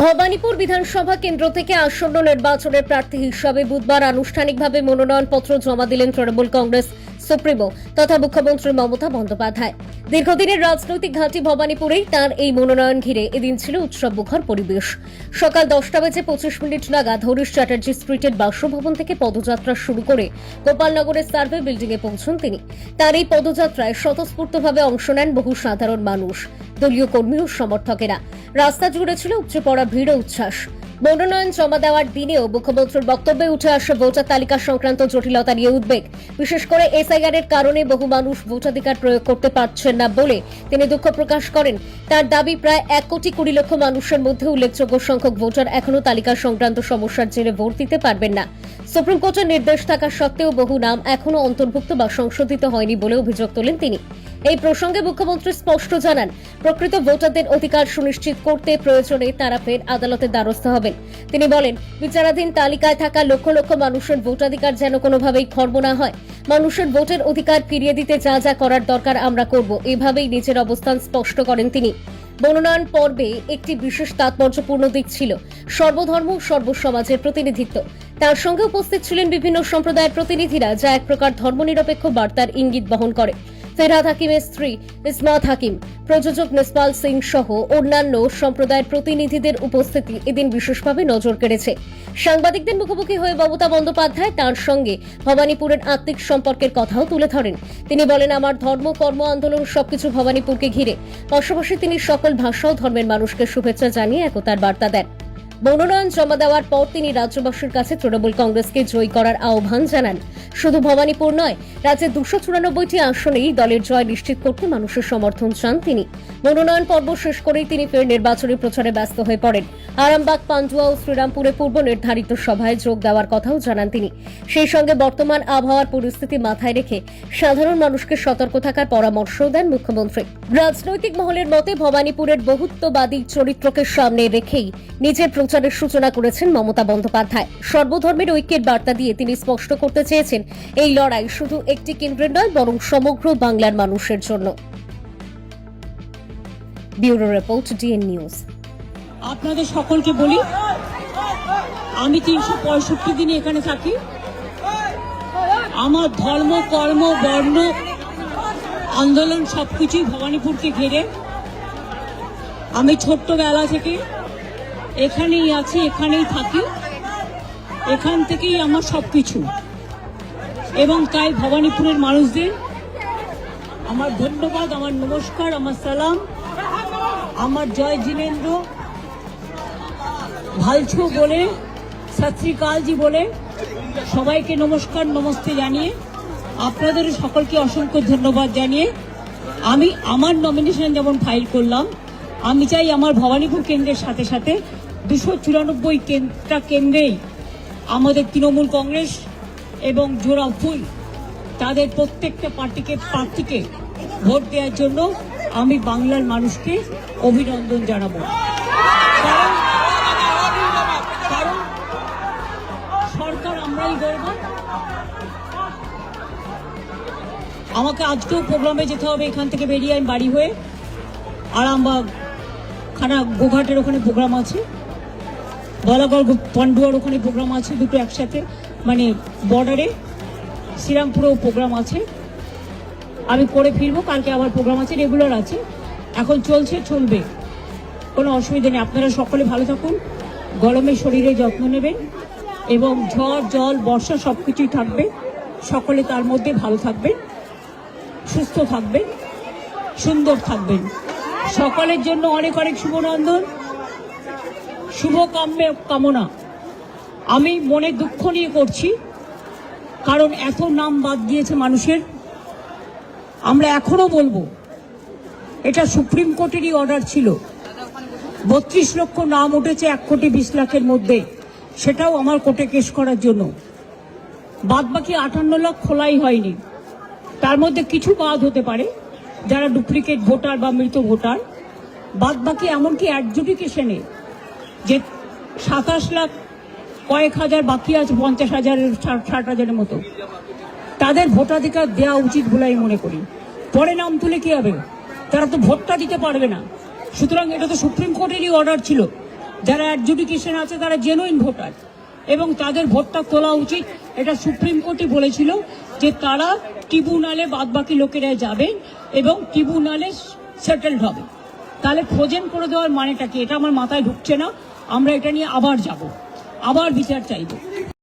ভবানীপুর বিধানসভা কেন্দ্র থেকে আসন্ন নির্বাচনের প্রার্থী হিসাবে বুধবার আনুষ্ঠানিকভাবে মনোনয়নপত্র জমা দিলেন তৃণমূল কংগ্রেস সুপ্রিমো তথা মুখ্যমন্ত্রী মমতা বন্দ্যোপাধ্যায়। দীর্ঘদিনের রাজনৈতিক ঘাঁটি ভবানীপুরেই তাঁর এই মনোনয়ন ঘিরে এদিন ছিল উৎসবমুখর পরিবেশ। সকাল 10:25 নাগাদ হরিশ চ্যাটার্জি স্ট্রিটের বাসভবন থেকে পদযাত্রা শুরু করে গোপালনগরের সার্ভে বিল্ডিংয়ে পৌঁছন তিনি। তার এই পদযাত্রায় স্বতঃস্ফূর্তভাবে অংশ নেন বহু সাধারণ মানুষ, দলীয় কর্মী ও সমর্থকেরা। রাস্তা জুড়ে ছিল উপচে পড়া ভিড় ও উচ্ছ্বাস। মনোনয়ন জমা দেওয়ার দিনেও মুখ্যমন্ত্রীর বক্তব্যে উঠে আসে ভোটার তালিকা সংক্রান্ত জটিলতা নিয়ে উদ্বেগ। বিশেষ করে এসআইআর এর কারণে বহু মানুষ ভোটাধিকার প্রয়োগ করতে পারছেন না বলে তিনি দুঃখ প্রকাশ করেন। তার দাবি, প্রায় 1,20,00,000 মানুষের মধ্যে উল্লেখযোগ্য সংখ্যক ভোটার এখনও তালিকা সংক্রান্ত সমস্যার জেরে ভোট দিতে পারবেন না। সুপ্রিম কোর্টের নির্দেশ থাকা সত্ত্বেও বহু নাম এখনও অন্তর্ভুক্ত বা সংশোধিত হয়নি বলে অভিযোগ তোলেন তিনি। এই প্রসঙ্গে মুখ্যমন্ত্রী স্পষ্ট জানান, প্রকৃত ভোটারদের অধিকার সুনিশ্চিত করতে প্রয়োজনে তারা ফের আদালতের দ্বারস্থ হবেন। তিনি বলেন, বিচারাধীন তালিকায় থাকা লক্ষ লক্ষ মানুষের ভোটাধিকার যেন কোনোভাবেই খর্ব না হয়। মানুষের ভোটের অধিকার ফিরিয়ে দিতে যা যা করার দরকার আমরা করব, এভাবেই নিজের অবস্থান স্পষ্ট করেন তিনি। মনোনয়ন পর্বে একটি বিশেষ তাৎপর্যপূর্ণ দিক ছিল সর্বধর্ম সর্বসমাজের প্রতিনিধিত্ব। তার সঙ্গে উপস্থিত ছিলেন বিভিন্ন সম্প্রদায়ের প্রতিনিধিরা, যা এক প্রকার ধর্মনিরপেক্ষ বার্তার ইঙ্গিত বহন করে। ফেরহাদ হাকিমের স্ত্রী ইসমাত হাকিম, প্রযোজক নিসপাল সিং সহ অন্যান্য সম্প্রদায়ের প্রতিনিধিদের উপস্থিতি এদিন বিশেষভাবে নজর কেড়েছে। সাংবাদিকদের মুখোমুখি হয়ে মমতা বন্দ্যোপাধ্যায় তাঁর সঙ্গে ভবানীপুরের আত্মিক সম্পর্কের কথাও তুলে ধরেন। তিনি বলেন, আমার ধর্ম, কর্ম, আন্দোলন সবকিছু ভবানীপুরকে ঘিরে। পাশাপাশি তিনি সকল ভাষা ও ধর্মের মানুষকে শুভেচ্ছা জানিয়ে একতার বার্তা দেন। মনোনয়ন জমা দেওয়ার পর তিনি রাজ্যবাসীর কাছে তৃণমূল কংগ্রেসকে জয়ী করার আহ্বান জানান। শুধু ভবানীপুর নয়, রাজ্যের 294টি আসনেই দলের জয় নিশ্চিত করতে মানুষের সমর্থন চান তিনি। মনোনয়ন পর্ব শেষ করেই তিনি ফের নির্বাচনী প্রচারে ব্যস্ত হয়ে পড়েন। আরামবাগ, পান্ডুয়া ও শ্রীরামপুরে পূর্ব নির্ধারিত সভায় যোগ দেওয়ার কথাও জানান তিনি। সেই সঙ্গে বর্তমান আবহাওয়ার পরিস্থিতি মাথায় রেখে সাধারণ মানুষকে সতর্ক থাকার পরামর্শও দেন মুখ্যমন্ত্রী। রাজনৈতিক মহলের মতে ভবানীপুরের বহুত্ববাদী চরিত্রকে সামনে রেখেই নিজের প্রচারের সূচনা করেছেন মমতা বন্দ্যোপাধ্যায়। সর্বধর্মের ঐক্যের বার্তা দিয়ে তিনি স্পষ্ট করতে চেয়েছেন, এই লড়াই শুধু একটি কেন্দ্রের নয়, বরং সমগ্র বাংলার মানুষের জন্য। Bureau report, DN news. আপনাদের সকলকে বলি, আমি 365 দিনই এখানে থাকি। আমার ধর্ম, কর্ম, বর্ণ, আন্দোলন সবকিছুই ভবানীপুরকে ঘিরে। আমি ছোট্টবেলা থেকে এখানেই আছি, এখানেই থাকি, এখান থেকেই আমার সবকিছু। এবং তাই ভবানীপুরের মানুষদের আমার ধন্যবাদ, আমার নমস্কার, আমার সালাম, আমার জয় জিনেন্দ্র ভালছো বলে, সত শ্রী আকালজি বলে সবাইকে নমস্কার নমস্তে জানিয়ে, আপনাদের সকলকে অসংখ্য ধন্যবাদ জানিয়ে আমি আমার নমিনেশন যেমন ফাইল করলাম, আমি চাই আমার ভবানীপুর কেন্দ্রের সাথে সাথে 294টা কেন্দ্রেই আমাদের তৃণমূল কংগ্রেস এবং জোড়া ফুল তাদের প্রত্যেকটা প্রার্থীকে ভোট দেওয়ার জন্য আমি বাংলার মানুষকে অভিনন্দন জানাবো। কারণ সরকার আমরাই গড়ব। আমাকে আজকেও প্রোগ্রামে যেতে হবে, এখান থেকে বেরিয়ে আমি বাড়ি হয়ে আরামবাগ, গোঘাটের ওখানে প্রোগ্রাম আছে, বলাগড়, পান্ডুয়ার ওখানে প্রোগ্রাম আছে, দুটো একসাথে, মানে বর্ডারে। শ্রীরামপুরেও প্রোগ্রাম আছে, আমি করে ফিরবো। কালকে আবার প্রোগ্রাম আছে, রেগুলার আছে, এখন চলছে, চলবে, কোনো অসুবিধা নেই। আপনারা সকলে ভালো থাকুন, গরমে শরীরে যত্ন নেবেন এবং ঝড়, জল, বর্ষা সবকিছুই থাকবে। সকলে তার মধ্যে ভালো থাকবেন, সুস্থ থাকবেন, সুন্দর থাকবেন। সকলের জন্য অনেক অনেক শুভনন্দন, শুভ কামনা। আমি মনে দুঃখ নিয়ে করছি, কারণ এত নাম বাদ দিয়েছে মানুষের। আমরা এখনো বলবো, এটা সুপ্রিম কোর্টেরই অর্ডার ছিল। 32 লক্ষ নাম উঠেছে 1,20,00,000 মধ্যে, সেটাও আমার কোর্টে কেস করার জন্য। বাদ বাকি 58 লাখ খোলাই হয়নি। তার মধ্যে কিছু বাদ হতে পারে যারা ডুপ্লিকেট ভোটার বা মৃত ভোটার। বাদ বাকি এমনকি অ্যাডজুডিকেশনে যে 27 লাখ কয়েক হাজার বাকি আছে, 50,000, 60,000 মতো, তাদের ভোটাধিকার দেওয়া উচিত বলে আমি মনে করি। পরে নাম তুলে কি হবে? তারা তো ভোটটা দিতে পারবে না। সুতরাং এটা তো সুপ্রিম কোর্টেরই অর্ডার ছিল, যারা অ্যাডজুডিকেশন আছে তারা জেনুইন ভোটার এবং তাদের ভোটটা তোলা উচিত। এটা সুপ্রিম কোর্টই বলেছিল যে তারা ট্রিব্যুনালে বাদবাকি লোকেরা যাবেন এবং ট্রিব্যুনালে সেটেলড হবে। তাহলে ফ্রোজেন করে দেওয়ার মানেটা কি? এটা আমার মাথায় ঢুকছে না। আমরা এটা নিয়ে আবার যাব, আবার বিচার চাইব।